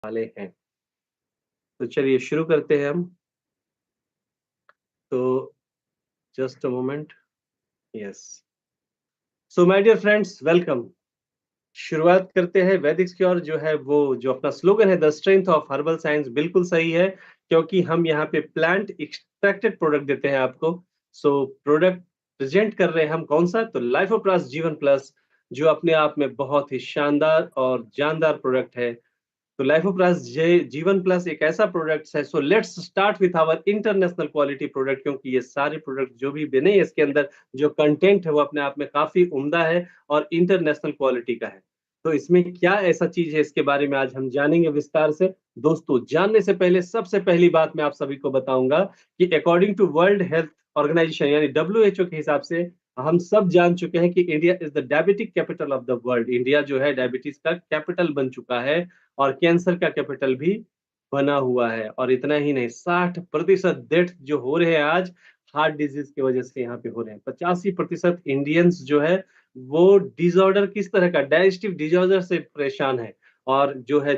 वाले हैं। तो चलिए शुरू करते हैं हम। तो just a moment. Yes. So my dear friends, welcome. शुरुआत करते हैं वैदिक्स की। और जो है वो जो अपना स्लोगन है, the strength of herbal science, बिल्कुल सही है, क्योंकि हम यहाँ पे प्लांट एक्सट्रैक्टेड प्रोडक्ट देते हैं आपको। सो प्रोडक्ट प्रेजेंट कर रहे हैं हम कौन सा? तो लाइफोप्लास जीवन प्लस, जो अपने आप में बहुत ही शानदार और जानदार प्रोडक्ट है। तो लाइफोप्लस जीवन प्लस एक ऐसा प्रोडक्ट है। So let's start with our international quality product, क्योंकि ये सारे प्रोडक्ट जो भी बने हैं इसके अंदर जो कंटेंट है वो अपने आप में काफी उम्दा है और इंटरनेशनल क्वालिटी का है। तो इसमें क्या ऐसा चीज है, इसके बारे में आज हम जानेंगे विस्तार से। दोस्तों, जानने से पहले सबसे पहली बात मैं आप सभी को बताऊंगा कि according to world health organization यानी WHO के हिसाब से हम सब जान चुके हैं कि India is the diabetic capital of the world. India जो है डायबिटीज का कैपिटल बन चुका है और कैंसर का कैपिटल भी बना हुआ है। और इतना ही नहीं, 60% डेथ जो हो रहे हैं आज हार्ट डिजीज की वजह से यहाँ पे हो रहे हैं। 85% इंडियंस जो है वो डिसऑर्डर, किस तरह का, डाइजेस्टिव डिसऑर्डर से परेशान है। और जो है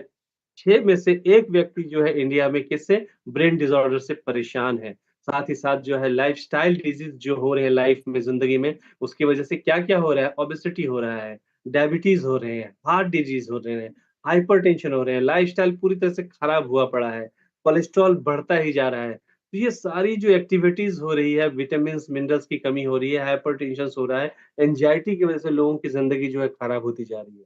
6 में से 1 व्यक्ति जो है इंडिया में किससे, ब्रेन डिसऑर्डर से परेशान है। साथ ही साथ जो है लाइफस्टाइल डिजीज जो हो रहे हैं लाइफ में, जिंदगी में, उसकी वजह से क्या क्या हो रहा है? ओबेसिटी हो रहा है, डायबिटीज हो रहे हैं, हार्ट डिजीज हो रहे हैं, हाइपरटेंशन हो रहे हैं, लाइफस्टाइल पूरी तरह से खराब हुआ पड़ा है, कोलेस्ट्रॉल बढ़ता ही जा रहा है। तो ये सारी जो एक्टिविटीज हो रही है, विटामिन मिनरल्स की कमी हो रही है, हाइपरटेंशन हो रहा है, एंजाइटी की वजह से लोगों की जिंदगी जो है खराब होती जा रही है।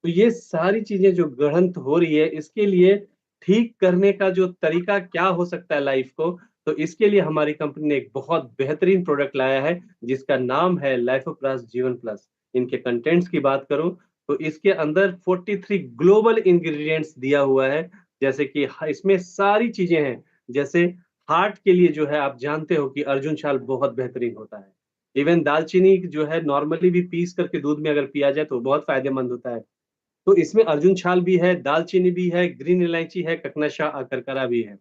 तो ये सारी चीजें जो गढ़ंत हो रही है, इसके लिए ठीक करने का जो तरीका क्या हो सकता है लाइफ को, तो इसके लिए हमारी कंपनी ने एक बहुत बेहतरीन प्रोडक्ट लाया है जिसका नाम है लाइफोप्लस जीवन प्लस। इनके कंटेंट्स की बात करूं तो इसके अंदर 43 ग्लोबल इंग्रेडिएंट्स दिया हुआ है। जैसे कि इसमें सारी चीजें हैं। जैसे हार्ट के लिए जो है, आप जानते हो कि अर्जुन छाल बहुत बेहतरीन होता है। इवन दालचीनी जो है नॉर्मली भी पीस करके दूध में अगर पिया जाए तो बहुत फायदेमंद होता है। तो इसमें अर्जुन छाल भी है, दालचीनी भी है, ग्रीन इलायची है, ककनाशा अकरकरा भी है।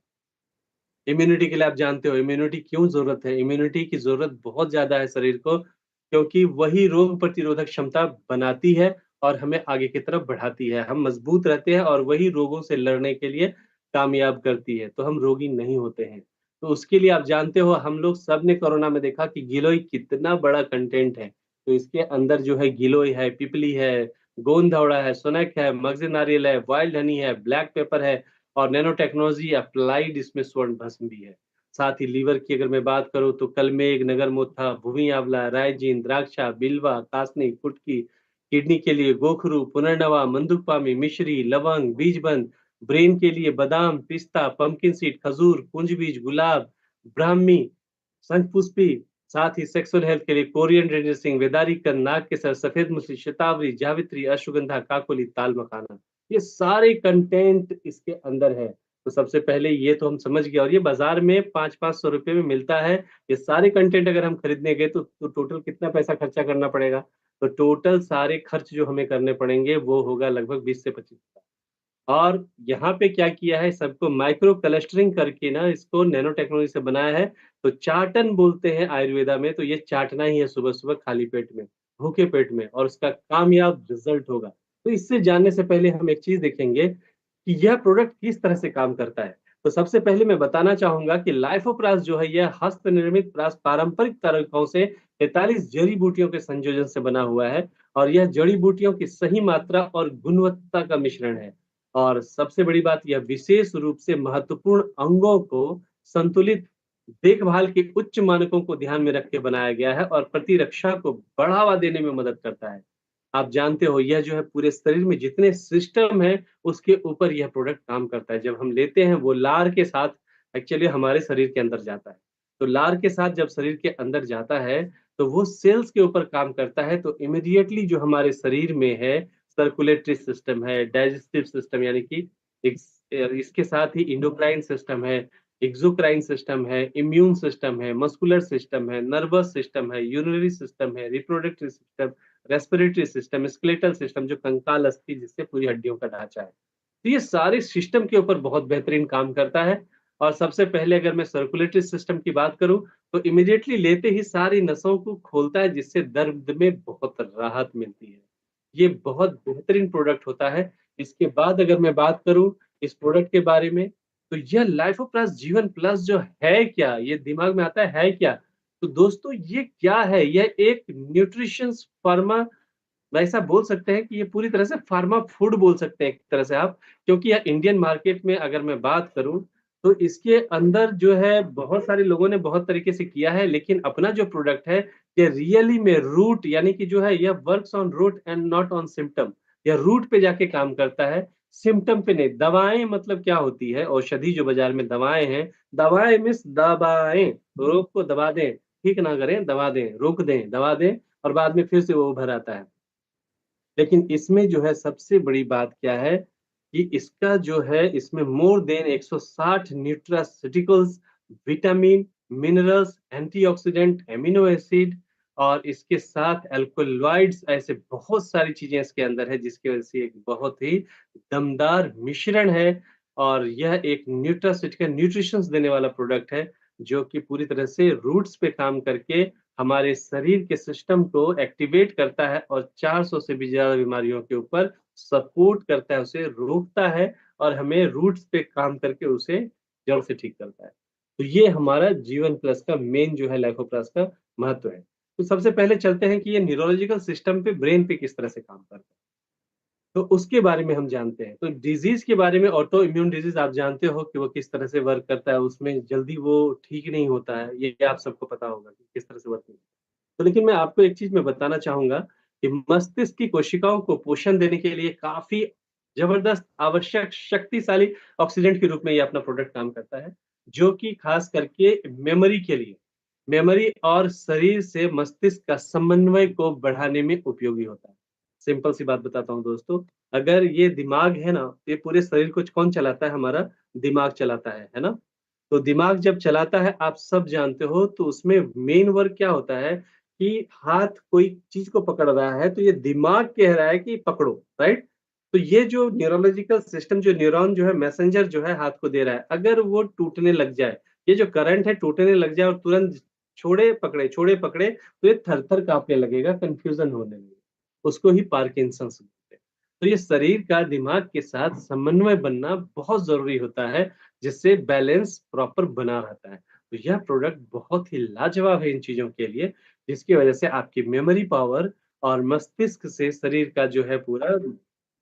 इम्यूनिटी के लिए आप जानते हो इम्यूनिटी क्यों जरूरत है? इम्यूनिटी की जरूरत बहुत ज्यादा है शरीर को, क्योंकि वही रोग प्रतिरोधक क्षमता बनाती है और हमें आगे की तरफ बढ़ाती है। हम मजबूत रहते हैं और वही रोगों से लड़ने के लिए कामयाब करती है, तो हम रोगी नहीं होते हैं। तो उसके लिए आप जानते हो, हम लोग सब ने कोरोना में देखा कि गिलोय कितना बड़ा कंटेंट है। तो इसके अंदर जो है गिलोय है, पिपली है, गोंदवड़ा है, सुनक है, मगज नारियल है, वाइल्ड हनी है, ब्लैक पेपर है और नैनो टेक्नोलॉजी अप्लाइड इसमें स्वर्ण भस्म भी है। साथ ही लीवर की अगर मैं बात करूं तो कलमेघ, नगरमोथा, भूमि आंवला, रायजीन, द्राक्षा, बिल्वा, कासनी, कुटकी। किडनी के लिए गोखरू, पुनर्नवा, मंदुकपामी, मिश्री, लवंग, बीजबंद। ब्रेन के लिए बादाम, पिस्ता, पंपकिन सीड, खजूर, कुंज बीज, गुलाब, ब्राह्मी, शंखपुष्पी। साथ ही सेक्सुअल हेल्थ के लिए कोरिएंडर ड्रेसिंग, वेदारी कंद, नाग केसर, सफेद मूसली, शतावरी, जावित्री, अश्वगंधा, काकोली, ताल मखाना। ये सारे कंटेंट इसके अंदर है। तो सबसे पहले ये तो हम समझ गए, और ये बाजार में 500-500 रुपए में मिलता है। ये सारे कंटेंट अगर हम खरीदने गए तो टोटल कितना पैसा खर्चा करना पड़ेगा? तो टोटल सारे खर्च जो हमें करने पड़ेंगे वो होगा लगभग 20 से 25। और यहाँ पे क्या किया है, सबको माइक्रो क्लस्टरिंग करके ना इसको नैनो टेक्नोलॉजी से बनाया है। तो चाटन बोलते हैं आयुर्वेदा में, तो ये चाटना ही है सुबह सुबह खाली पेट में, भूखे पेट में, और उसका कामयाब रिजल्ट होगा। तो इससे जानने से पहले हम एक चीज देखेंगे कि यह प्रोडक्ट किस तरह से काम करता है। तो सबसे पहले मैं बताना चाहूंगा कि लाइफोप्रास जो है यह हस्त निर्मित पारंपरिक तरीकों से 43 जड़ी बूटियों के संयोजन से बना हुआ है। और यह जड़ी बूटियों की सही मात्रा और गुणवत्ता का मिश्रण है। और सबसे बड़ी बात, यह विशेष रूप से महत्वपूर्ण अंगों को संतुलित देखभाल के उच्च मानकों को ध्यान में रख के बनाया गया है और प्रतिरक्षा को बढ़ावा देने में मदद करता है। आप जानते हो यह जो है पूरे शरीर में जितने सिस्टम है उसके ऊपर यह प्रोडक्ट काम करता है। जब हम लेते हैं वो लार के साथ एक्चुअली हमारे शरीर के अंदर जाता है। तो लार के साथ जब शरीर के अंदर जाता है तो वो सेल्स के ऊपर काम करता है। तो इमीडिएटली जो हमारे शरीर में है, सर्कुलेटरी सिस्टम है, डाइजेस्टिव सिस्टम यानी कि इसके साथ ही इंडोक्राइन सिस्टम है, एक्सोक्राइन सिस्टम है, इम्यून सिस्टम है, मस्कुलर सिस्टम है, नर्वस सिस्टम है, यूरिनरी सिस्टम है, reproductive system, respiratory system, skeletal system जो कंकाल अस्थि जिससे पूरी हड्डियों का ढांचा है। तो ये सारे सिस्टम के ऊपर बहुत बेहतरीन काम करता है। और सबसे पहले अगर मैं सर्कुलेटरी सिस्टम की बात करूं तो इमीडिएटली लेते ही सारी नसों को खोलता है जिससे दर्द में बहुत राहत मिलती है। ये बहुत बेहतरीन प्रोडक्ट होता है। इसके बाद अगर मैं बात करूं इस प्रोडक्ट के बारे में। तो यह लाइफोप्लस जीवन प्लस जो है क्या? ये दिमाग में आता है क्या? तो दोस्तों ये क्या है? यह एक न्यूट्रिशंस फार्मा ऐसा बोल सकते हैं कि ये पूरी तरह से फार्मा फूड बोल सकते हैं एक तरह से आप, क्योंकि यह इंडियन मार्केट में अगर मैं बात करूँ, तो इसके अंदर जो है बहुत सारे लोगों ने बहुत तरीके से किया है, लेकिन अपना जो प्रोडक्ट है, ये रियली में रूट यानी कि जो है यह works on root and not on symptom. यह रूट पे जाके काम करता है, सिम्पटम पे नहीं। दवाएँ मतलब क्या होती है? औषधि जो बाज़ार में दवाएँ हैं, दवाएँ मीन्स दबाएँ, रोग को दबा दें, ठीक ना करें, दबा दें, रोक दें, दबा दें और बाद में फिर से वो उभर आता है। लेकिन इसमें जो है सबसे बड़ी बात क्या है कि इसका जो है इसमें more than 160 nutraceuticals, vitamin, minerals, antioxidant, amino acid और इसके साथ अल्कलॉइड्स ऐसे बहुत सारी चीज़ें इसके अंदर है जिसकी वज़ह से एक बहुत ही दमदार मिश्रण है और यह एक न्यूट्रास्यूटिकल न्यूट्रिशंस देने वाला प्रोडक्ट है, जो कि पूरी तरह से रूट्स पे काम करके हमारे शरीर के सिस्टम को एक्टिवेट करता है और 400 से भी ज़्यादा बीमारियों के ऊपर सपोर्ट करता है, उसे रोकता है और हमें रूट्स पे काम करके उसे जड़ से ठीक करता है। तो ये हमारा जीवन प्लस का मेन जो है लाइफोप्लस का महत्व है। तो सबसे पहले चलते हैं कि ये न्यूरोलॉजिकल सिस्टम पे ब्रेन पे किस तरह से काम करता है। तो उसके बारे में हम जानते हैं। तो डिज़ीज़ के बारे में ऑटो इम्यून डिज़ीज़ आप जानते हो कि वो किस तरह से वर्क करता है, उसमें जल्दी वो ठीक नहीं होता है, ये आप सबको पता होगा कि किस तरह से वर्क नहीं तो लेकिन मैं आपको एक चीज़ मैं बताना चाहूँगा कि मस्तिष्क की कोशिकाओं को पोषण देने के लिए काफ़ी ज़बरदस्त आवश्यक शक्तिशाली ऑक्सीडेंट के रूप में ये अपना प्रोडक्ट काम करता है, जो कि ख़ास करके मेमोरी के लिए मेमोरी और शरीर से मस्तिष्क का समन्वय को बढ़ाने में उपयोगी होता है। सिंपल सी बात बताता हूँ दोस्तों, अगर ये दिमाग है ना, ये पूरे शरीर को कौन चलाता है? हमारा दिमाग चलाता है ना? तो दिमाग जब चलाता है आप सब जानते हो तो उसमें मेन वर्क क्या होता है कि हाथ कोई चीज़ को पकड़ रहा है तो ये दिमाग कह रहा है कि पकड़ो, राइट? तो ये जो न्यूरोलॉजिकल सिस्टम जो न्यूरॉन जो है मैसेंजर जो है हाथ को दे रहा है, अगर वो टूटने लग जाए, ये जो करंट है टूटने लग जाए और तुरंत छोड़े पकड़े तो ये थर-थर काँपने लगेगा, कन्फ्यूज़न होने लगेगा। उसको ही पार्किंसंस बोलते हैं। तो ये शरीर का दिमाग के साथ समन्वय बनना बहुत ज़रूरी होता है, जिससे बैलेंस प्रॉपर बना रहता है। तो यह प्रोडक्ट बहुत ही लाजवाब है इन चीज़ों के लिए, जिसकी वजह से आपकी मेमोरी पावर और मस्तिष्क से शरीर का जो है पूरा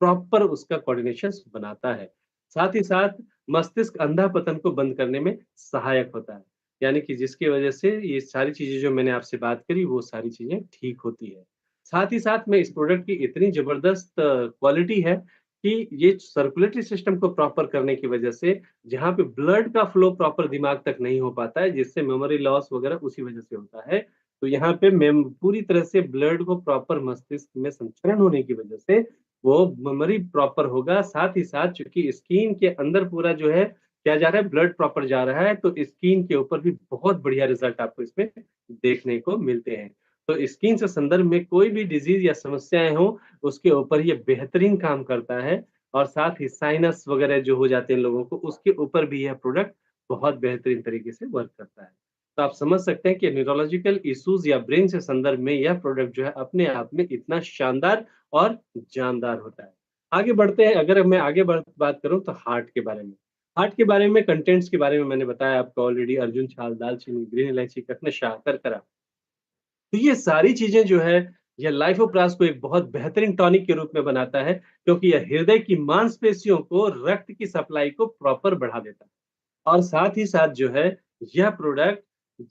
प्रॉपर उसका कोऑर्डिनेशंस बनाता है। साथ ही साथ मस्तिष्क अंधापतन को बंद करने में सहायक होता है। यानी कि जिसकी वजह से ये सारी चीज़ें जो मैंने आपसे बात करी, वो सारी चीज़ें ठीक होती है। साथ ही साथ में इस प्रोडक्ट की इतनी ज़बरदस्त क्वालिटी है कि ये सर्कुलेटरी सिस्टम को प्रॉपर करने की वजह से जहाँ पे ब्लड का फ्लो प्रॉपर दिमाग तक नहीं हो पाता है, जिससे मेमोरी लॉस वगैरह उसी वजह से होता है। तो यहाँ पे मेम पूरी तरह से ब्लड को प्रॉपर मस्तिष्क में संचरण होने की वजह से वो मेमोरी प्रॉपर होगा। साथ ही साथ चूँकि स्किन के अंदर पूरा जो है क्या जा रहा है ब्लड प्रॉपर जा रहा है, तो स्किन के ऊपर भी बहुत बढ़िया रिज़ल्ट आपको इसमें देखने को मिलते हैं। तो स्किन से संदर्भ में कोई भी डिज़ीज़ या समस्याएँ हों, उसके ऊपर ये बेहतरीन काम करता है और साथ ही साइनस वगैरह जो हो जाते हैं लोगों को, उसके ऊपर भी यह प्रोडक्ट बहुत बेहतरीन तरीके से वर्क करता है। तो आप समझ सकते हैं कि न्यूरोलॉजिकल इश्यूज़ या ब्रेन से संदर्भ में यह प्रोडक्ट जो है अपने आप में इतना शानदार और जानदार होता है। आगे बढ़ते हैं, अगर मैं आगे बात करूँ तो हार्ट के बारे में। हार्ट के बारे में कंटेंट्स के बारे में मैंने बताया आपको ऑलरेडी अर्जुन छाल, दालचीनी, ग्रीन इलायची, कखनशाह, करकरा। तो ये सारी चीज़ें जो है, ये लाइफ़ोप्राज़ को एक बहुत बेहतरीन टॉनिक के रूप में बनाता है, क्योंकि यह हृदय की मांसपेशियों को रक्त की सप्लाई को प्रॉपर बढ़ा देता है। और साथ ही साथ जो है, यह प्रोडक्ट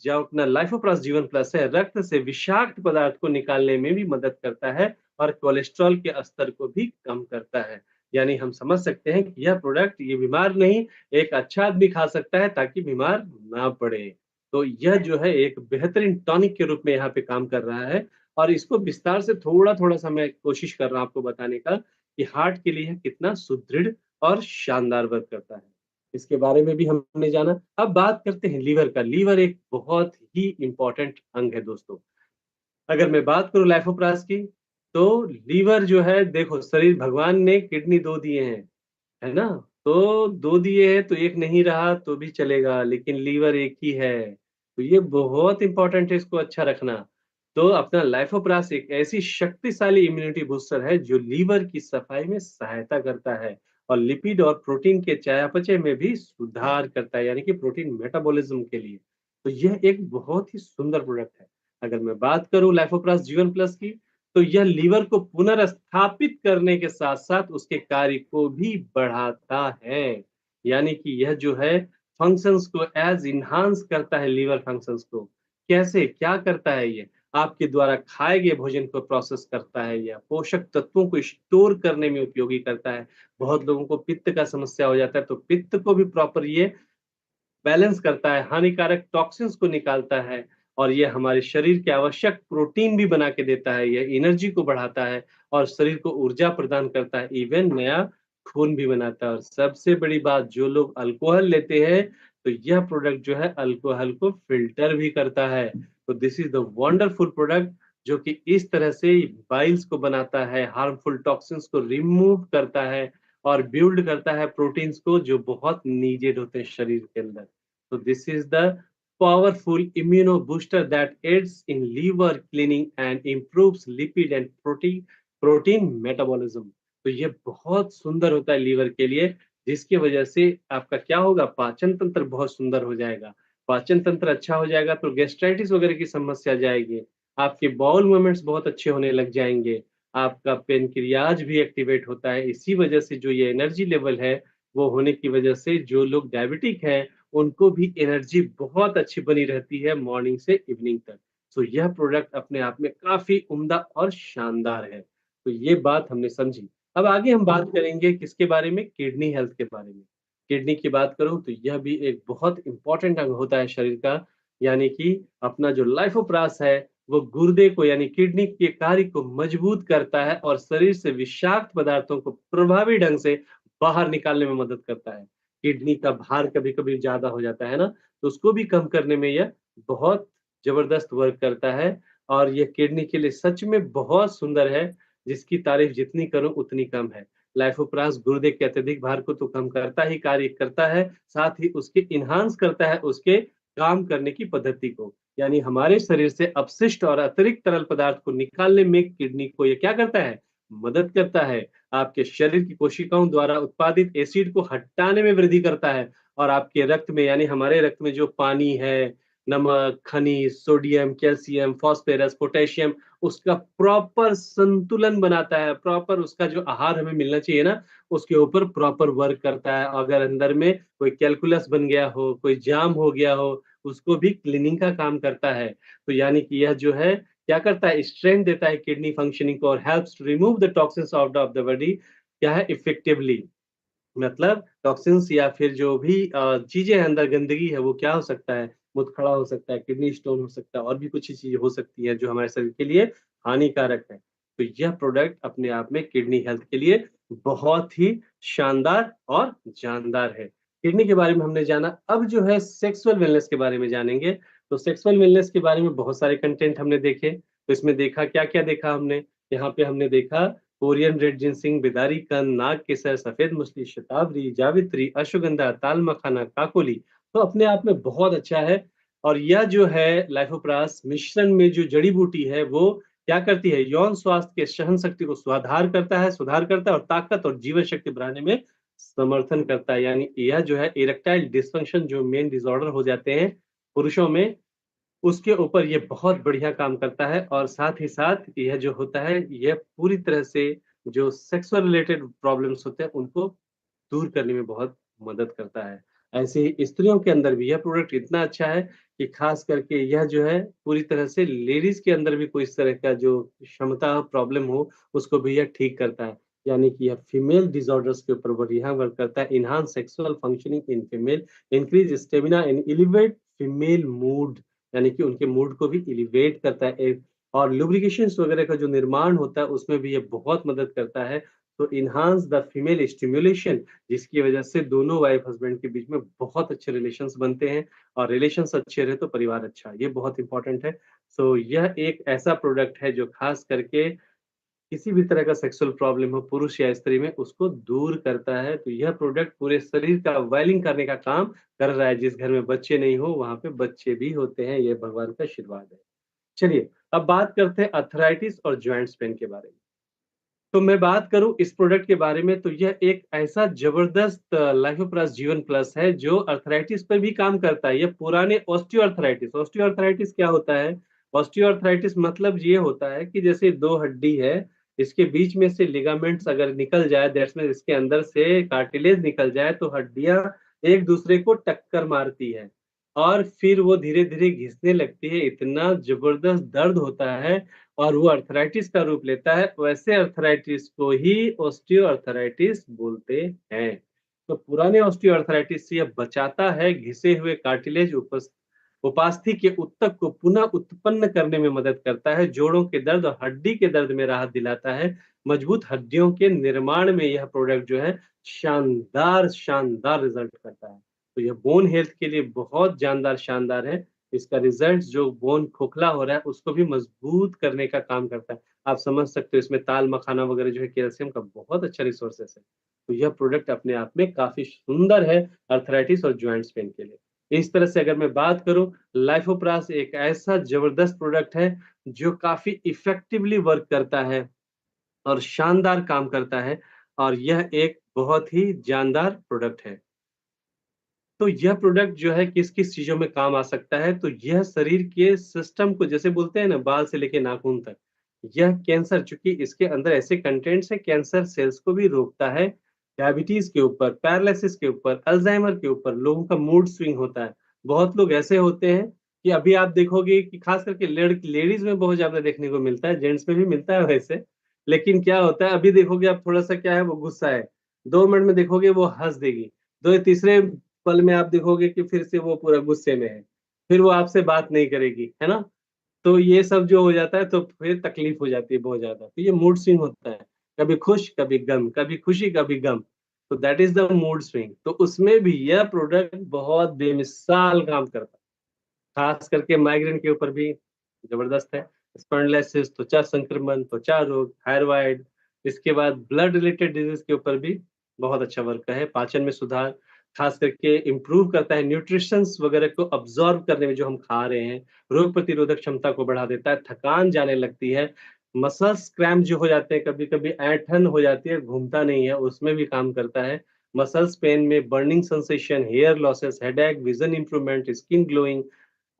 जो अपना लाइफ़ोप्लस जीवन प्लस है, रक्त से विषाक्त पदार्थ को निकालने में भी मदद करता है और कोलेस्ट्रॉल के स्तर को भी कम करता है। यानी हम समझ सकते हैं कि यह प्रोडक्ट ये बीमार नहीं, एक अच्छा आदमी खा सकता है ताकि बीमार ना पड़े। तो यह जो है एक बेहतरीन टॉनिक के रूप में यहाँ पे काम कर रहा है और इसको विस्तार से थोड़ा-थोड़ा सा मैं कोशिश कर रहा हूँ आपको बताने का कि हार्ट के लिए कितना सुदृढ़ और शानदार वर्क करता है। इसके बारे में भी हमने जाना। अब बात करते हैं लीवर का। लीवर एक बहुत ही इम्पोर्टेंट अंग है दोस्तों। अगर मैं बात करूँ लाइफोप्राज़ की, तो लीवर जो है देखो शरीर भगवान ने किडनी 2 दिए हैं, है ना? तो 2 दिए हैं तो 1 नहीं रहा तो भी चलेगा, लेकिन लीवर 1 ही है। तो ये बहुत इम्पोर्टेंट है इसको अच्छा रखना। तो अपना लाइफोप्राज़ एक ऐसी शक्तिशाली इम्यूनिटी बूस्टर है जो लीवर की सफाई में सहायता करता है और लिपिड और प्रोटीन के चयापचय में भी सुधार करता है, यानी कि प्रोटीन मेटाबॉलिज्म के लिए। तो यह एक बहुत ही सुंदर प्रोडक्ट है। अगर मैं बात करूँ लाइफोप्रास जीवन प्लस की, तो यह लीवर को पुनर्स्थापित करने के साथ-साथ उसके कार्य को भी बढ़ाता है। यानी कि यह जो है फंक्शंस को एनहांस करता है, लीवर फंक्शंस को। कैसे? क्या करता है ये? आपके द्वारा खाए गए भोजन को प्रोसेस करता है, या पोषक तत्वों को स्टोर करने में उपयोगी करता है। बहुत लोगों को पित्त का समस्या हो जाता है, तो पित्त को भी प्रॉपर ये बैलेंस करता है, हानिकारक टॉक्सिन्स को निकालता है, और ये हमारे शरीर के आवश्यक प्रोटीन भी बना के देता है, ये एनर्जी को बढ़ाता है और शरीर को ऊर्जा प्रदान करता है, इवन नया खून भी बनाता है। और सबसे बड़ी बात, जो लोग अल्कोहल लेते हैं, तो यह प्रोडक्ट जो है अल्कोहल को फ़िल्टर भी करता है। तो this is the wonderful product, जो कि इस तरह से बाइल्स को बनाता है, हार्मफुल टॉक्सिन्स को रिमूव करता है और बिल्ड करता है प्रोटीन्स को, जो बहुत नीडेड होते हैं शरीर के अंदर। So this is the powerful immuno booster that aids in liver cleaning and improves lipid and protein metabolism. तो ये बहुत सुंदर होता है लीवर के लिए, जिसकी वजह से आपका क्या होगा, पाचन तंत्र बहुत सुंदर हो जाएगा। पाचन तंत्र अच्छा हो जाएगा तो गैस्ट्राइटिस वगैरह की समस्या जाएगी। आपके बाउल मूवमेंट्स बहुत अच्छे होने लग जाएंगे। आपका पेनक्रियाज भी एक्टिवेट होता है। इसी वजह से जो ये एनर्जी लेवल है, वो होने की वजह से जो लोग डायबिटिक हैं, उनको भी एनर्जी बहुत अच्छी बनी रहती है मॉर्निंग से इवनिंग तक। तो यह प्रोडक्ट अपने आप में काफ़ी उम्दा और शानदार है। तो ये बात हमने समझी। अब आगे हम बात करेंगे किसके बारे में? किडनी हेल्थ के बारे में। किडनी की बात करूँ तो यह भी एक बहुत इम्पोर्टेंट अंग होता है शरीर का, यानी कि अपना जो लाइफोप्रास है, वो गुर्दे को यानी किडनी के कार्य को मजबूत करता है और शरीर से विषाक्त पदार्थों को प्रभावी ढंग से बाहर निकालने में मदद करता है। किडनी का भार कभी-कभी ज़्यादा हो जाता है ना, तो उसको भी कम करने में यह बहुत ज़बरदस्त वर्क करता है, और ये किडनी के लिए सच में बहुत सुंदर है, जिसकी तारीफ़ जितनी करूँ उतनी कम है। लाइफोप्रास गुर्दे के अत्यधिक भार को तो कम करता ही कार्य करता है, साथ ही उसके एनहांस करता है उसके काम करने की पद्धति को। यानी हमारे शरीर से अपशिष्ट और अतिरिक्त तरल पदार्थ को निकालने में किडनी को ये क्या करता है? मदद करता है। आपके शरीर की कोशिकाओं द्वारा उत्पादित एसिड को हटाने में वृद्धि करता है, और आपके रक्त में यानी हमारे रक्त में जो पानी है, नमक, खनिज, सोडियम, कैल्शियम, फास्फोरस, पोटेशियम, उसका प्रॉपर संतुलन बनाता है। प्रॉपर उसका जो आहार हमें मिलना चाहिए ना, उसके ऊपर प्रॉपर वर्क करता है। अगर अंदर में कोई कैलकुलस बन गया हो, कोई जाम हो गया हो, उसको भी क्लीनिंग का काम करता है। तो यानी कि यह जो है क्या करता है? स्ट्रेंथ देता है किडनी फंक्शनिंग को, और helps to remove the toxins out of the body, क्या है, इफेक्टिवली। मतलब टॉक्सिन्स या फिर जो भी चीज़ें हैं अंदर, गंदगी है, वो क्या हो सकता है? मुतखड़ा हो सकता है, किडनी स्टोन हो सकता है, और भी कुछ चीज़ें हो सकती हैं जो हमारे शरीर के लिए हानिकारक है। तो यह प्रोडक्ट अपने आप में किडनी हेल्थ के लिए बहुत ही शानदार और जानदार है। किडनी के बारे में हमने जाना, अब जो है सेक्सुअल वेलनेस के बारे में जानेंगे। तो सेक्सुअल वेलनेस के बारे में बहुत सारे कंटेंट हमने देखे। तो इसमें देखा, क्या-क्या देखा हमने? यहाँ पे हमने देखा कोरियन रेड जिनसिंग, बिदारी कंद, नाग केसर, सफेद मूसली, शतावरी, जावित्री, अश्वगंधा, ताल मखाना, काकोली, तो अपने आप में बहुत अच्छा है। और यह जो है लाइफोप्रास मिश्रण में जो जड़ी बूटी है, वो क्या करती है? यौन स्वास्थ्य के सहन शक्ति को सुधार करता है और ताकत और जीवन शक्ति बढ़ाने में समर्थन करता है। यानी यह जो है इरेक्टाइल डिस्फंक्शन, जो मेन डिसऑर्डर हो जाते हैं पुरुषों में, उसके ऊपर ये बहुत बढ़िया काम करता है। और साथ ही साथ यह जो होता है, यह पूरी तरह से जो सेक्सुअल रिलेटेड प्रॉब्लम्स होते हैं, उनको दूर करने में बहुत मदद करता है। ऐसे ही स्त्रियों के अंदर भी यह प्रोडक्ट इतना अच्छा है कि ख़ास करके यह जो है पूरी तरह से लेडीज़ के अंदर भी कोई इस तरह का जो क्षमता प्रॉब्लम हो, उसको भी यह ठीक करता है। यानी कि यह फीमेल डिसऑर्डर्स के ऊपर बढ़िया वर्क करता है। Enhance sexual functioning in female, increase stamina and elevate female mood, यानी कि उनके मूड को भी एलिवेट करता है। और लुब्रिकेशंस वगैरह का जो निर्माण होता है, उसमें भी ये बहुत मदद करता है। तो एनहांस द फीमेल स्टिम्युलेशन, जिसकी वजह से दोनों वाइफ हस्बैंड के बीच में बहुत अच्छे रिलेशंस बनते हैं, और रिलेशंस अच्छे रहे तो परिवार अच्छा, ये बहुत इंपॉर्टेंट है। सो यह एक ऐसा प्रोडक्ट है जो खास करके किसी भी तरह का सेक्सुअल प्रॉब्लम हो पुरुष या स्त्री में, उसको दूर करता है। तो यह प्रोडक्ट पूरे शरीर का वेलिंग करने का काम कर रहा है। जिस घर में बच्चे नहीं हो, वहाँ पे बच्चे भी होते हैं, ये भगवान का आशीर्वाद है। चलिए, अब बात करते हैं अर्थराइटिस और जॉइंट्स पेन के बारे में। तो मैं बात करूँ इस प्रोडक्ट के बारे में, तो यह एक ऐसा ज़बरदस्त लाइफोप्लास जीवन प्लस है जो अर्थराइटिस पे भी काम करता है। ये पुराने ऑस्टियोआर्थराइटिस क्या होता है? ऑस्टियोआर्थराइटिस मतलब ये होता है कि जैसे 2 हड्डी है, इसके बीच में से लिगामेंट्स अगर निकल जाए, दैट्स मीन इसके अंदर से कार्टिलेज निकल जाए, तो हड्डियाँ एक-दूसरे को टक्कर मारती है और फिर वो धीरे-धीरे घिसने लगती है। इतना ज़बरदस्त दर्द होता है और वो अर्थराइटिस का रूप लेता है, वैसे अर्थराइटिस को ही ऑस्टियोआर्थराइटिस बोलते हैं। तो पुराने ऑस्टियोआर्थराइटिस से यह बचाता है, घिसे हुए कार्टिलेज उपास्थि के ऊतक को पुनः उत्पन्न करने में मदद करता है, जोड़ों के दर्द और हड्डी के दर्द में राहत दिलाता है, मजबूत हड्डियों के निर्माण में यह प्रोडक्ट जो है शानदार रिज़ल्ट करता है। तो यह बोन हेल्थ के लिए बहुत जानदार शानदार है। इसका रिज़ल्ट जो बोन खोखला हो रहा है, उसको भी मज़बूत करने का काम करता है। आप समझ सकते हो इसमें ताल मखाना वगैरह जो है कैल्शियम का बहुत अच्छा रिसोर्सेस है। तो यह प्रोडक्ट अपने आप में काफ़ी सुंदर है अर्थराइटिस और जॉइंट्स पेन के लिए। इस तरह से अगर मैं बात करूँ, लाइफोप्रास एक ऐसा ज़बरदस्त प्रोडक्ट है, जो काफ़ी इफ़ेक्टिवली वर्क करता है और शानदार काम करता है और यह एक बहुत ही जानदार प्रोडक्ट है। तो यह प्रोडक्ट जो है किस-किस चीज़ों में काम आ सकता है, तो यह शरीर के सिस्टम को जैसे बोलते हैं ना बाल से लेके नाखून तक, यह कैंसर चूँकि इसके अंदर ऐसे कंटेंट्स हैं कैंसर सेल्स को भी रोकता है, डायबिटीज़ के ऊपर, पैरालिसिस के ऊपर, अल्ज़ाइमर के ऊपर, लोगों का मूड स्विंग होता है। बहुत लोग ऐसे होते हैं कि अभी आप देखोगे कि ख़ास करके लेडीज़ में बहुत ज़्यादा देखने को मिलता है, जेंट्स में भी मिलता है वैसे। लेकिन क्या होता है अभी देखोगे आप थोड़ा-सा क्या है वो गुस्सा है, 2 मिनट में देखोगे वो हँस देगी, 2 या तीसरे पल में आप देखोगे कि फिर से वो पूरा गुस्से में है। फिर वो आपसे बात नहीं करेगी, है ना? तो ये सब जो हो जाता है तो फिर तकलीफ हो जाती है बहुत ज़्यादा। तो ये मूड स्विंग होता है, कभी खुश, कभी गम, कभी खुशी, कभी गम। तो that is the mood swing. तो उसमें भी यह प्रोडक्ट बहुत बेमिसाल काम करता है। खास करके माइग्रेन के ऊपर भी ज़बरदस्त है। स्पॉन्डिलोसिस, त्वचा संक्रमण, त्वचा रोग, थायरॉइड, इसके बाद ब्लड रिलेटेड डिज़ीज़ के ऊपर भी बहुत अच्छा वर्क है। पाचन में सुधार, खास करके इम्प्रूव करता है न्यूट्रिशंस वगैरह को अब्ज़ॉर्ब करने में जो हम खा रहे हैं, रोग प्रतिरोधक क्षमता को बढ़ा देता है, थकान जाने लगती है, मसल्स क्रैम्प जो हो जाते हैं, कभी-कभी ऐंठन हो जाती है, घूमता नहीं है, उसमें भी काम करता है। मसल्स पेन में burning sensation, hair losses, headache, vision improvement, skin glowing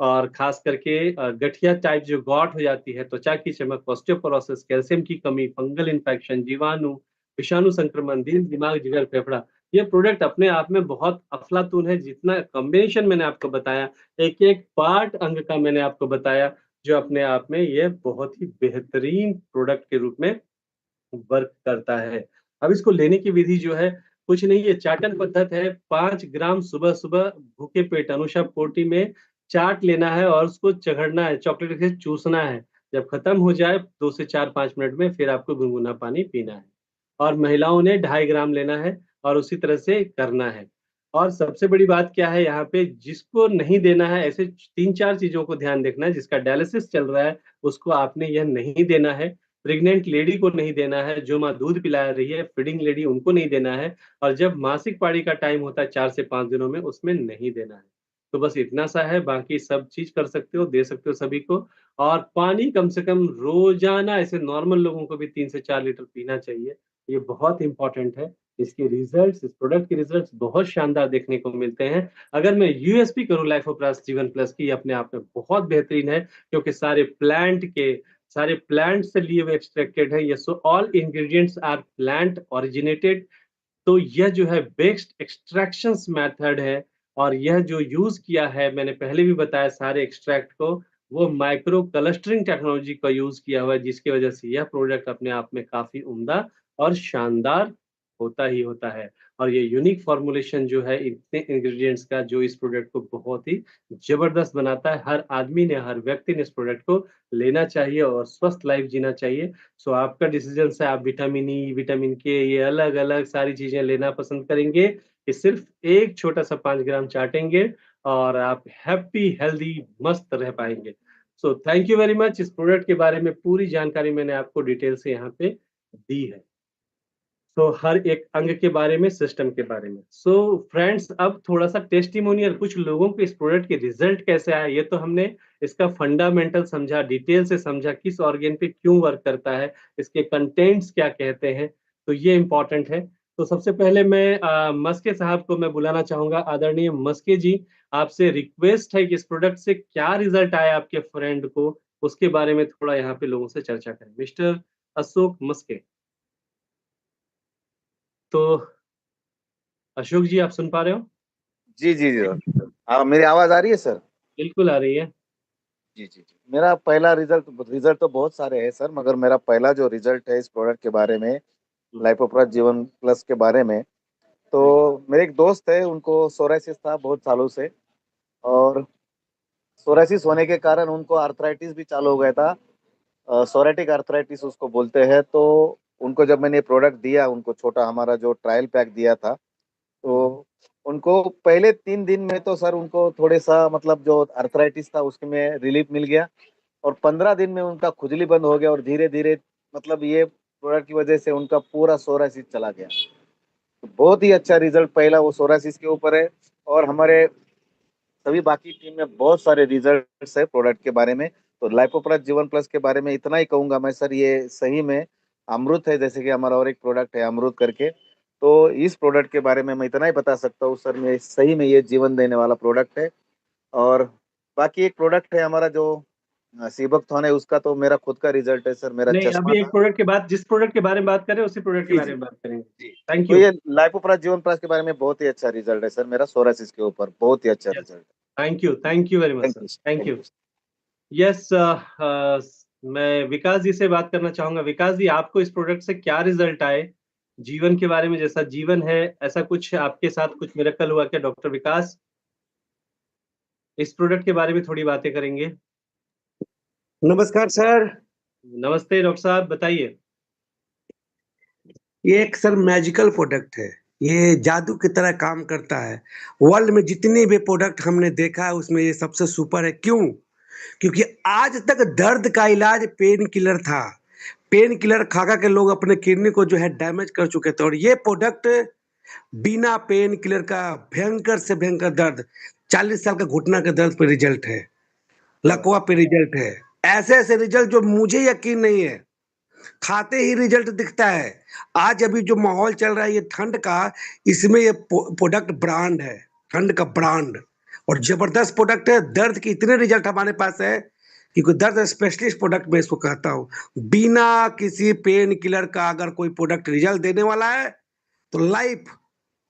और खास करके गठिया टाइप जो गॉट हो जाती है, त्वचा की चमक, ऑस्टियोपोरोसिस, कैल्शियम की कमी, फंगल इन्फेक्शन, जीवाणु, विषाणु संक्रमण, दिल, दिमाग, जिगर, फेफड़ा, ये प्रोडक्ट अपने आप में बहुत अफ़लातून है, जितना कॉम्बिनेशन मैंने आपको बताया, एक-एक पार्ट अंग का मैंने आपको बताया, जो अपने आप में ये बहुत ही बेहतरीन प्रोडक्ट के रूप में वर्क करता है। अब इसको लेने की विधि जो है, कुछ नहीं है चाटन पद्धत है, 5 ग्राम सुबह-सुबह भूखे पेट अनुशा पोटी में चाट लेना है और उसको चगड़ना है, चॉकलेट के चूसना है। जब खत्म हो जाए 2 से 4-5 मिनट में फिर आपको गुनगुना पानी पीना है। और महिलाओं ने 2.5 ग्राम लेना है और उसी तरह से करना है। और सबसे बड़ी बात क्या है यहाँ पे जिसको नहीं देना है ऐसे 3-4 चीज़ों को ध्यान देखना है, जिसका डायलिसिस चल रहा है, उसको आपने यह नहीं देना है। प्रेग्नेंट लेडी को नहीं देना है, जो माँ दूध पिला रही है, फीडिंग लेडी उनको नहीं देना है और जब मासिक पाळी का टाइम होता है 4 से 5 दिनों में, उसमें नहीं देना है। तो बस इतना सा है, बाकी सब चीज़ कर सकते हो, दे सकते हो सभी को और पानी कम से कम रोज़ाना ऐसे नॉर्मल लोगों को भी 3 से 4 लीटर पीना चाहिए। ये बहुत इम्पोर्टेंट है। इसके रिज़ल्ट्स, इस प्रोडक्ट के रिज़ल्ट्स बहुत शानदार देखने को मिलते हैं। अगर मैं यूएसपी करूँ लाइफोप्लास जीवन प्लस की, ये अपने आप में बहुत बेहतरीन है क्योंकि सारे प्लांट से लिए हुए एक्सट्रैक्टेड है ये so all ingredients are plant originated तो यह जो है बेस्ट एक्सट्रैक्शंस मेथड है और यह जो यूज़ किया है मैंने पहले भी बताया सारे एक्सट्रैक्ट को वो माइक्रो क्लस्टरिंग टेक्नोलॉजी का यूज़ किया हुआ है जिसकी वजह से यह प्रोडक्ट अपने आप में काफ़ी उम्दा और शानदार होता ही होता है। और ये यूनिक फ़ॉर्मूलेशन जो है इतने इंग्रीडिएंट्स का जो इस प्रोडक्ट को बहुत ही ज़बरदस्त बनाता है। हर आदमी ने, हर व्यक्ति ने इस प्रोडक्ट को लेना चाहिए और स्वस्थ लाइफ़ जीना चाहिए। सो आपका डिसीजन है आप विटामिन ई, विटामिन के ये अलग-अलग सारी चीज़ें लेना पसंद करेंगे कि सिर्फ़ एक छोटा-सा 5 ग्राम चाटेंगे और आप हैप्पी, हेल्दी, मस्त रह पाएँगे। So thank you very much इस प्रोडक्ट के बारे में पूरी जानकारी मैंने आपको डिटेल से यहाँ पे दी है। तो हर एक अंग के बारे में, सिस्टम के बारे में। सो फ्रेंड्स, अब थोड़ा सा टेस्टिमोनियल, कुछ लोगों को इस प्रोडक्ट के रिजल्ट कैसे आया, ये तो हमने इसका फंडामेंटल समझा, डिटेल से समझा, किस ऑर्गन पे क्यों वर्क करता है, इसके कंटेंट्स क्या कहते हैं, तो ये इंपॉर्टेंट है। तो सबसे पहले मैं मस्के साहब को मैं बुलाना चाहूंगा। आदरणीय मस्के जी, आपसे रिक्वेस्ट है कि इस प्रोडक्ट से क्या रिजल्ट आया आपके फ्रेंड को, उसके बारे में थोड़ा यहाँ पे लोगों से चर्चा करें। मिस्टर अशोक मस्के। तो अशोक जी, आप सुन पा रहे हो? जी जी जी सर। हाँ, मेरी आवाज आ रही है सर? बिल्कुल आ रही है। जी जी जी। मेरा पहला रिजल्ट रिजल्ट तो बहुत सारे हैं सर, मगर मेरा पहला जो रिजल्ट है इस प्रोडक्ट के बारे में, हुँ, लाइपोप्लस जीवन प्लस के बारे में, तो हुँ, मेरे एक दोस्त है, उनको सोराइसिस था बहुत सालों से। और सोराइसिस होने के कारण उनको आर्थराइटिस भी चालू हो गया था। सोरेटिक आर्थराइटिस उसको बोलते हैं। तो उनको जब मैंने प्रोडक्ट दिया, उनको छोटा हमारा जो ट्रायल पैक दिया था, हुँ, तो उनको पहले 3 दिन में तो सर उनको थोड़े सा मतलब जो अर्थराइटिस था उसमें रिलीफ मिल गया। और 15 दिन में उनका खुजली बंद हो गया, और धीरे धीरे मतलब ये प्रोडक्ट की वजह से उनका पूरा सोरासिस चला गया। तो बहुत ही अच्छा रिजल्ट पहला वो सोरासिस के ऊपर है। और हमारे सभी बाकी टीम में बहुत सारे रिजल्ट्स है प्रोडक्ट के बारे में। तो लाइपोप्लस जीवन प्लस के बारे में इतना ही कहूंगा मैं सर, ये सही में अमृत है, जैसे कि हमारा और एक प्रोडक्ट है अमृत करके। तो इस प्रोडक्ट के बारे में मैं इतना ही बता सकता हूँ सर, मैं सही में ये जीवन देने वाला प्रोडक्ट है। और बाकी एक प्रोडक्ट है हमारा जो सीबकथॉन है, उसका तो मेरा खुद का रिजल्ट है सर, मेरा नहीं, चश्मा अभी एक था। प्रोडक्ट के बाद जिस प्रोडक्ट के बारे में बात कर रहे हैं, उसी प्रोडक्ट के जी बारे जी में बात करेंगे। जी। थैंक तो यू। ये लाइपोप्लस जीवन प्लस के बारे में बहुत ही अच्छा रिजल्ट है सर मेरा, सोरासिस के ऊपर बहुत ही अच्छा yes, result thank you very है। Much thank sir, you. Thank thank you. You. Yes, मैं विकास जी से बात करना चाहूँगा। विकास जी, आपको इस प्रोडक्ट से क्या रिजल्ट आए? जीवन के बारे में, जैसा जीवन है, ऐसा कुछ आपके साथ कुछ मिरेकल हुआ क्या डॉक्टर विकास? इस प्रोडक्ट के बारे में थोड़ी बातें करेंगे। नमस्कार सर। नमस्ते डॉक्टर साहब, बताइए। ये एक सर मैजिकल प्रोडक्ट है। ये जादू की तरह काम करता है। वर्ल्ड में जितने भी प्रोडक्ट हमने देखा है उसमें ये सबसे सुपर है। क्यों? क्योंकि आज तक दर्द का इलाज पेन किलर था। पेन किलर खा के लोग अपने किडनी को जो है डैमेज कर चुके थे, और ये प्रोडक्ट बिना पेन किलर का भयंकर से भयंकर दर्द, 40 साल का घुटना के दर्द पे रिजल्ट है, क्या बात लकवा पे रिजल्ट है। ऐसे ऐसे रिजल्ट जो मुझे यकीन नहीं है, खाते ही रिजल्ट दिखता है। आज अभी जो माहौल चल रहा है ये ठंड का, इसमें ये प्रोडक्ट ब्रांड है, ठंड का ब्रांड, और जबरदस्त प्रोडक्ट है। दर्द के इतने रिजल्ट हमारे पास है, क्योंकि दर्द स्पेशलिस्ट प्रोडक्ट मैं इसको कहता हूँ। बिना किसी पेन किलर का अगर कोई प्रोडक्ट रिजल्ट देने वाला है, तो लाइफ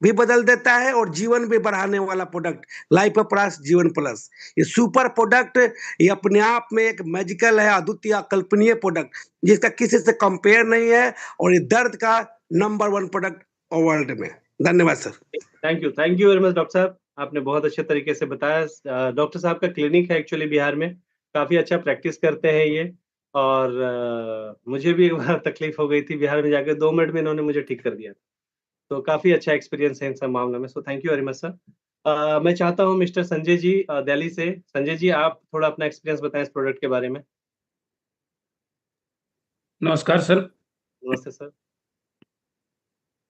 भी बदल देता है और जीवन भी बढ़ाने वाला प्रोडक्ट लाइफ प्लस जीवन प्लस। ये सुपर प्रोडक्ट, ये अपने आप में एक मैजिकल है, अद्वितीय अकल्पनीय प्रोडक्ट, जिसका किसी से कंपेयर नहीं है, और ये दर्द का नंबर 1 प्रोडक्ट वर्ल्ड में। धन्यवाद sir. Thank you very much doctor साहब। आपने बहुत अच्छे तरीके से बताया। डॉक्टर साहब का क्लिनिक है एक्चुअली बिहार में, काफ़ी अच्छा प्रैक्टिस करते हैं ये। और मुझे भी एक बार तकलीफ हो गई थी बिहार में जाके, 2 मिनट में इन्होंने मुझे ठीक कर दिया। तो काफ़ी अच्छा एक्सपीरियंस है इन सब मामलों में। So thank you very much sir. मैं चाहता हूँ मिस्टर संजय जी, दिल्ली से। संजय जी, आप थोड़ा अपना एक्सपीरियंस बताएँ इस प्रोडक्ट के बारे में। नमस्कार सर। नमस्ते सर।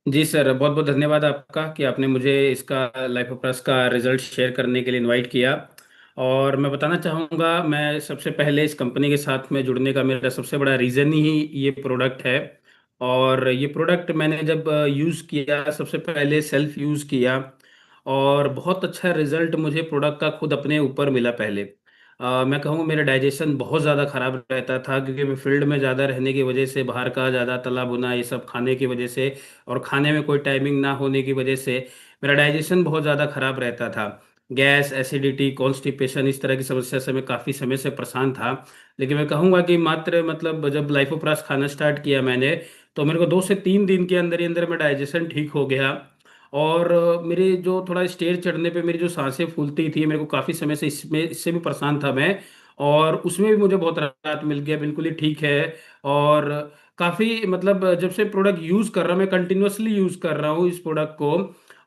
जी सर, बहुत बहुत धन्यवाद आपका कि आपने मुझे इसका लाइफोप्लस का रिजल्ट शेयर करने के लिए इनवाइट किया। और मैं बताना चाहूँगा, मैं सबसे पहले इस कंपनी के साथ में जुड़ने का मेरा सबसे बड़ा रीज़न ही ये प्रोडक्ट है। और ये प्रोडक्ट मैंने जब यूज़ किया, सबसे पहले सेल्फ यूज़ किया, और बहुत अच्छा रिजल्ट मुझे प्रोडक्ट का खुद अपने ऊपर मिला। पहले मैं कहूँगा मेरा डाइजेशन बहुत ज़्यादा ख़राब रहता था, क्योंकि मैं फील्ड में ज़्यादा रहने की वजह से, बाहर का ज़्यादा तला भुना ये सब खाने की वजह से, और खाने में कोई टाइमिंग ना होने की वजह से मेरा डाइजेशन बहुत ज़्यादा ख़राब रहता था। गैस, एसिडिटी, कॉन्स्टिपेशन, इस तरह की समस्या से मैं काफ़ी समय से परेशान था। लेकिन मैं कहूँगा कि मात्र मतलब जब लाइफोप्लस खाना स्टार्ट किया मैंने, तो मेरे को 2 से 3 दिन के अंदर ही अंदर में डाइजेशन ठीक हो गया। और मेरे जो थोड़ा स्टेज चढ़ने पे मेरी जो सांसें फूलती थी, मेरे को काफ़ी समय से इससे भी परेशान था मैं, और उसमें भी मुझे बहुत राहत मिल गया, बिल्कुल ही ठीक है। और काफ़ी मतलब जब से प्रोडक्ट यूज़ कर रहा हूँ, मैं कंटिन्यूअसली यूज़ कर रहा हूँ इस प्रोडक्ट को।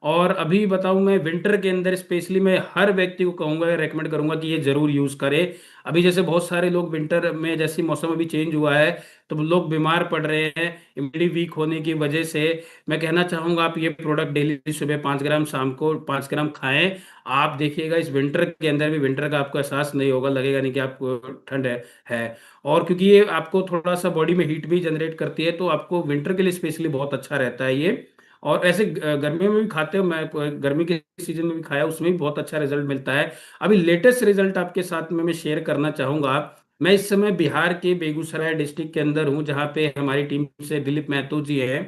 और अभी बताऊं, मैं विंटर के अंदर स्पेशली मैं हर व्यक्ति को कहूंगा, रेकमेंड करूंगा कि ये जरूर यूज करे। अभी जैसे बहुत सारे लोग विंटर में, जैसे मौसम अभी चेंज हुआ है, तो लोग बीमार पड़ रहे हैं इम्यूनिटी वीक होने की वजह से। मैं कहना चाहूंगा आप ये प्रोडक्ट डेली सुबह 5 ग्राम, शाम को 5 ग्राम खाएं। आप देखिएगा इस विंटर के अंदर भी विंटर का आपको एहसास नहीं होगा, लगेगा नहीं कि आपको ठंड है। और क्योंकि ये आपको थोड़ा सा बॉडी में हीट भी जनरेट करती है, तो आपको विंटर के लिए स्पेशली बहुत अच्छा रहता है ये। और ऐसे गर्मी में भी खाते हो, मैं गर्मी के सीजन में भी खाया, उसमें भी बहुत अच्छा रिजल्ट मिलता है। अभी लेटेस्ट रिजल्ट आपके साथ में मैं शेयर करना चाहूंगा। मैं इस समय बिहार के बेगूसराय डिस्ट्रिक्ट के अंदर हूं, जहाँ पे हमारी टीम से दिलीप महतो जी हैं।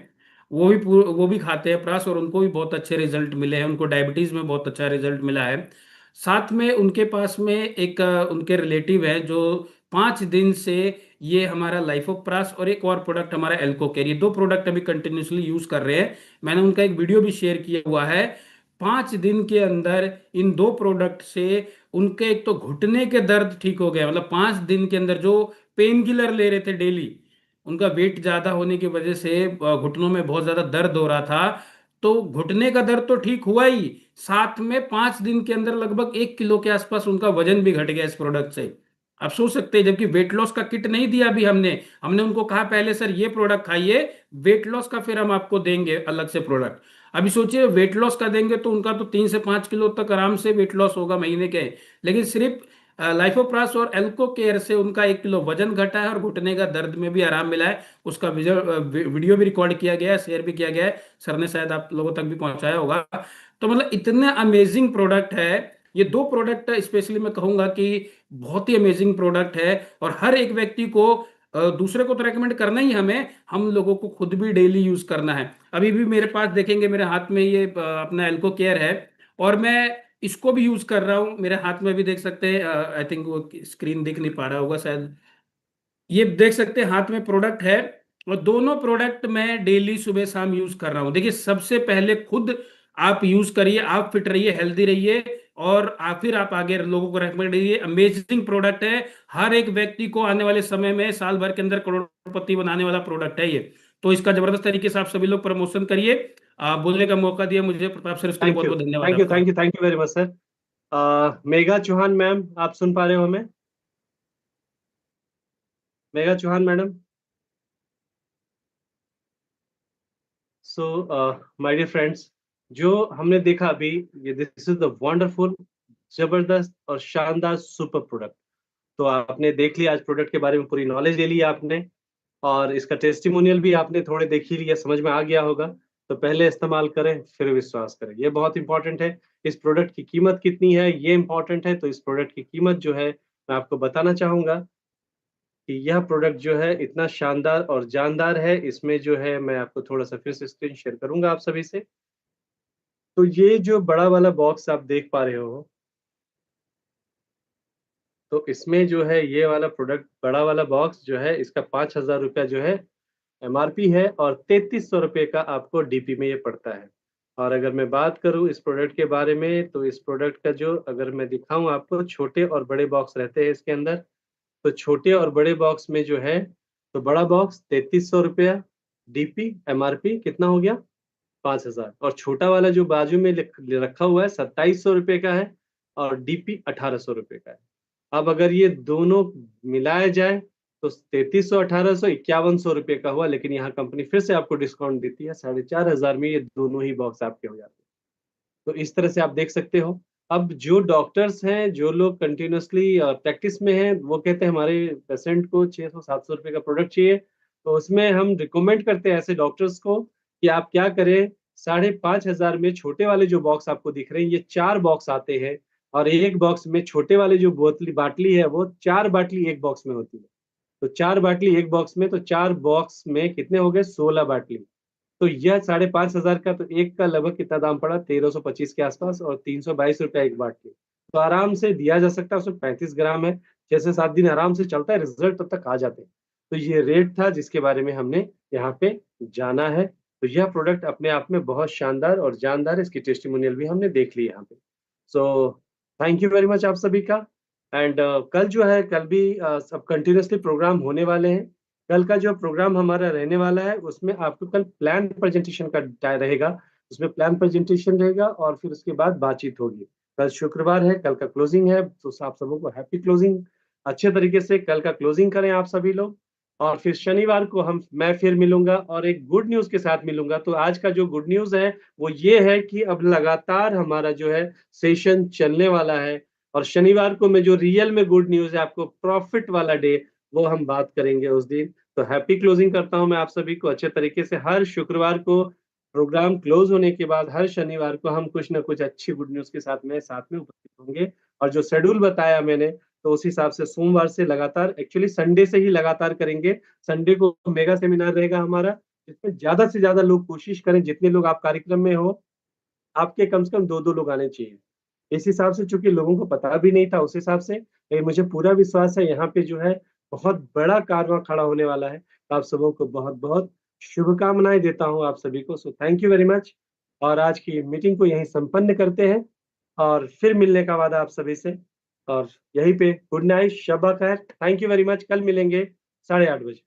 वो भी खाते हैं प्रास, और उनको भी बहुत अच्छे रिजल्ट मिले हैं। उनको डायबिटीज में बहुत अच्छा रिजल्ट मिला है। साथ में उनके पास में एक उनके रिलेटिव है जो 5 दिन से ये हमारा लाइफ ऑफ प्रास और एक और प्रोडक्ट हमारा एल्को केयर, ये 2 प्रोडक्ट अभी कंटिन्यूसली यूज कर रहे हैं। मैंने उनका एक वीडियो भी शेयर किया हुआ है। 5 दिन के अंदर इन 2 प्रोडक्ट से उनके एक तो घुटने के दर्द ठीक हो गया, मतलब 5 दिन के अंदर जो पेन किलर ले रहे थे डेली, उनका वेट ज्यादा होने की वजह से घुटनों में बहुत ज्यादा दर्द हो रहा था, तो घुटने का दर्द तो ठीक हुआ ही, साथ में 5 दिन के अंदर लगभग 1 किलो के आसपास उनका वजन भी घट गया इस प्रोडक्ट से। आप सोच सकते हैं, जबकि वेट लॉस का किट नहीं दिया अभी हमने हमने उनको कहा पहले सर ये प्रोडक्ट खाइए, वेट लॉस का फिर हम आपको देंगे अलग से प्रोडक्ट। अभी सोचिए वेट लॉस का देंगे तो उनका तो 3 से 5 किलो तक आराम से वेट लॉस होगा महीने के। लेकिन सिर्फ लाइफोप्रास और एल्को केयर से उनका 1 किलो वजन घटा है और घुटने का दर्द में भी आराम मिला है। उसका वीडियो भी रिकॉर्ड किया गया है, शेयर भी किया गया है, सर ने शायद आप लोगों तक भी पहुंचाया होगा। तो मतलब इतने अमेजिंग प्रोडक्ट है ये 2 प्रोडक्ट, स्पेशली मैं कहूंगा कि बहुत ही अमेजिंग प्रोडक्ट है। और हर एक व्यक्ति को, दूसरे को तो रेकमेंड करना ही, हमें हम लोगों को खुद भी डेली यूज करना है। अभी भी मेरे पास देखेंगे मेरे हाथ में ये अपना एल्को केयर है, और मैं इसको भी यूज कर रहा हूँ। मेरे हाथ में भी देख सकते हैं, आई थिंक वो स्क्रीन दिख नहीं पा रहा होगा शायद, ये देख सकते हैं हाथ में प्रोडक्ट है। और दोनों प्रोडक्ट मैं डेली सुबह शाम यूज कर रहा हूं। देखिए सबसे पहले खुद आप यूज करिए, आप फिट रहिए, हेल्दी रहिए, और फिर आप आगे लोगों को रेकमेंड करिए। अमेजिंग प्रोडक्ट है, हर एक व्यक्ति को आने वाले समय में साल भर के अंदर करोड़पति बनाने वाला प्रोडक्ट है ये। तो इसका जबरदस्त तरीके से आप सभी लोग प्रमोशन करिए। बोलने का मौका दिया मुझे प्रताप सर, इसके लिए थैंक बहुत यू, बहुत धन्यवाद थैंक यू, आपका। Thank you, thank you very much sir. Megha Chauhan ma'am, आप सुन पा रहे हो हमें? Megha Chauhan madam. So my dear friends, जो हमने देखा अभी, ये दिस इज द वंडरफुल, जबरदस्त और शानदार सुपर प्रोडक्ट। तो आपने देख लिया, आज प्रोडक्ट के बारे में पूरी नॉलेज ले ली आपने, और इसका टेस्टिमोनियल भी आपने थोड़े देख ही लिया, समझ में आ गया होगा। तो पहले इस्तेमाल करें फिर विश्वास करें, ये बहुत इंपॉर्टेंट है। इस प्रोडक्ट की कीमत कितनी है ये इंपॉर्टेंट है। तो इस प्रोडक्ट की कीमत जो है मैं आपको बताना चाहूंगा कि यह प्रोडक्ट जो है इतना शानदार और जानदार है। इसमें जो है मैं आपको थोड़ा सा फिर से स्क्रीन शेयर करूंगा आप सभी से। तो ये जो बड़ा वाला बॉक्स आप देख पा रहे हो, तो इसमें जो है ये वाला प्रोडक्ट, बड़ा वाला बॉक्स जो है, इसका 5,000 रुपया जो है एमआरपी है, और 3300 रुपये का आपको डीपी में ये पड़ता है। और अगर मैं बात करूं इस प्रोडक्ट के बारे में, तो इस प्रोडक्ट का जो, अगर मैं दिखाऊं आपको, छोटे और बड़े बॉक्स रहते हैं इसके अंदर। तो छोटे और बड़े बॉक्स में जो है, तो बड़ा बॉक्स 3300 रुपया, डीपी एमआरपी कितना हो गया, 5,000। और छोटा वाला जो बाजू में रखा हुआ है, 2700 रुपये का है, और डीपी 1800 रुपये का है। अब अगर ये दोनों मिलाया जाए तो 3300, 1800, 5100 रुपये का हुआ। लेकिन यहाँ कंपनी फिर से आपको डिस्काउंट देती है, 4,500 में ये दोनों ही बॉक्स आपके हो जाते हैं। तो इस तरह से आप देख सकते हो। अब जो डॉक्टर्स हैं, जो लोग कंटिन्यूसली प्रैक्टिस में हैं, वो कहते हैं हमारे पेशेंट को 600-700 रुपये का प्रोडक्ट चाहिए। तो उसमें हम रिकमेंड करते हैं ऐसे डॉक्टर्स को कि आप क्या करें, 5,500 में छोटे वाले जो बॉक्स आपको दिख रहे हैं, ये 4 बॉक्स आते हैं। और एक बॉक्स में छोटे वाले जो बोतली बाटली है, वो 4 बाटली एक बॉक्स में होती है। तो 4 बाटली एक बॉक्स में, तो 4 बॉक्स में कितने हो गए, 16 बाटली। तो यह 5,500 का, तो एक का लगभग कितना दाम पड़ा, 1325 के आसपास, और 322 रुपया एक बाटली। तो आराम से दिया जा सकता है। उसमें 35 ग्राम है, 6 से 7 दिन आराम से चलता है, रिजल्ट तब तक आ जाते हैं। तो ये रेट था जिसके बारे में हमने यहाँ पे जाना है। तो यह प्रोडक्ट अपने आप में बहुत शानदार और जानदार है, इसकी टेस्टिमोनियल भी हमने देख ली यहाँ पे। So thank you very much आप सभी का। एंड कल जो है, कल भी सब कंटिन्यूसली प्रोग्राम होने वाले हैं। कल का जो प्रोग्राम हमारा रहने वाला है, उसमें आपको कल प्लान प्रेजेंटेशन का रहेगा। उसमें प्लान प्रेजेंटेशन रहेगा और फिर उसके बाद बातचीत होगी। कल शुक्रवार है, कल का क्लोजिंग है, तो आप सबों को हैप्पी क्लोजिंग। अच्छे तरीके से कल का क्लोजिंग करें आप सभी लोग, और फिर शनिवार को मैं फिर मिलूंगा और एक गुड न्यूज के साथ मिलूंगा। तो आज का जो गुड न्यूज है वो ये है कि अब लगातार हमारा जो है सेशन चलने वाला है, और शनिवार को मैं जो रियल में गुड न्यूज है आपको, प्रॉफिट वाला डे, वो हम बात करेंगे उस दिन। तो हैप्पी क्लोजिंग करता हूं मैं आप सभी को अच्छे तरीके से। हर शुक्रवार को प्रोग्राम क्लोज होने के बाद हर शनिवार को हम कुछ ना कुछ अच्छी गुड न्यूज के साथ में उपस्थित होंगे। और जो शेड्यूल बताया मैंने, तो उस हिसाब से सोमवार से लगातार, एक्चुअली संडे से ही लगातार करेंगे। संडे को मेगा सेमिनार रहेगा हमारा, जिसमें ज्यादा से ज्यादा लोग कोशिश करें, जितने लोग आप कार्यक्रम में हो, आपके कम से कम 2-2 लोग आने चाहिए। इस हिसाब से, चूँकि लोगों को पता भी नहीं था, उस हिसाब से मुझे पूरा विश्वास है यहाँ पे जो है बहुत बड़ा कारवां खड़ा होने वाला है। तो आप सबों को बहुत-बहुत शुभकामनाएँ देता हूँ आप सभी को। So thank you very much, और आज की मीटिंग को यहीं संपन्न करते हैं, और फिर मिलने का वादा आप सभी से, और यहीं पे गुड नाइट, शब ख़ैर। Thank you very much. कल मिलेंगे 8:30 बजे।